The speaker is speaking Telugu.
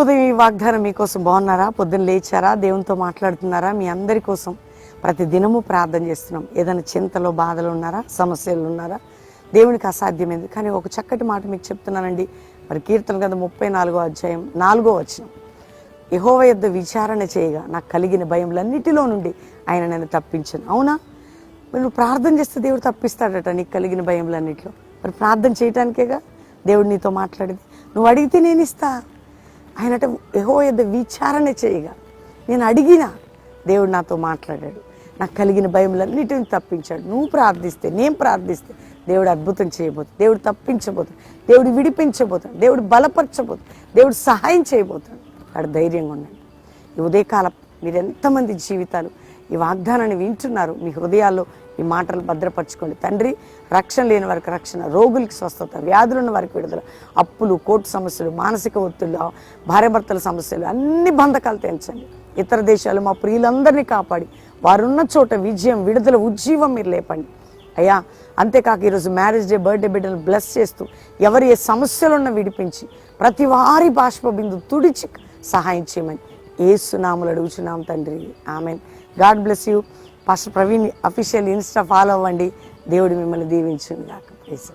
ఉదయం ఈ వాగ్దానం మీకోసం. బాగున్నారా? పొద్దున్న లేచారా? దేవునితో మాట్లాడుతున్నారా? మీ అందరి కోసం ప్రతి దినము ప్రార్థన చేస్తున్నాం. ఏదైనా చింతలో బాధలు ఉన్నారా? సమస్యలు ఉన్నారా? దేవునికి అసాధ్యమైంది. కానీ ఒక చక్కటి మాట మీకు చెప్తున్నానండి. మరి కీర్తన గ్రంథం 34వ అధ్యాయం 4వ వచనం, యెహోవా యొద్ద విచారణ చేయగా నాకు కలిగిన భయములన్నిటిలో నుండి ఆయన నన్ను తప్పించను. అవునా? మరి నువ్వు ప్రార్థన చేస్తే దేవుడు తప్పిస్తాడట నీకు కలిగిన భయములన్నిటిలో. మరి ప్రార్థన చేయటానికేగా దేవుడు నీతో మాట్లాడేది. నువ్వు అడిగితే నేను ఇస్తా. ఆయనట యెహోవా యొద్ద విచారణ చేయగా నేను అడిగినా దేవుడు నాతో మాట్లాడాడు. నాకు కలిగిన భయములన్నిటిని తప్పించాడు. నువ్వు ప్రార్థిస్తే, నేను ప్రార్థిస్తే దేవుడు అద్భుతం చేయబోతుంది. దేవుడు తప్పించబోతాడు. దేవుడు విడిపించబోతాడు. దేవుడు బలపరచబోతాడు. దేవుడు సహాయం చేయబోతాడు. అక్కడ ధైర్యంగా ఉండండి. ఈ ఉదయకాలం మీరు ఎంతమంది జీవితాలు ఈ వాగ్దానాన్ని వింటున్నారు? మీ హృదయాల్లో ఈ మాటలు భద్రపరచుకోండి. తండ్రి, రక్షణ లేని వారికి రక్షణ, రోగులకి స్వస్థత, వ్యాధులున్న వారికి విడుదల, అప్పులు, కోర్టు సమస్యలు, మానసిక ఒత్తిళ్ళు, భార్యాభర్తల సమస్యలు, అన్ని బంధకాలు తెంచండి. ఇతర దేశాలు మా ప్రియులందరినీ కాపాడి వారున్న చోట విజయం, విడుదల, ఉజ్జీవం మీరు లేపండి అయ్యా. అంతేకాక ఈరోజు మ్యారేజ్ డే, బర్త్డే బిడ్డలు బ్లెస్ చేస్తూ ఎవరు ఏ సమస్యలున్నా విడిపించి ప్రతి వారి బాష్ప బిందు తుడిచి సహాయం చేయమని యేసు నామములో అడుగుచున్నాం తండ్రి, amen. God bless you. Pastor Praveen official Insta follow అవ్వండి. దేవుడు మిమ్మల్ని దీవించును గాక. ప్రైజ్.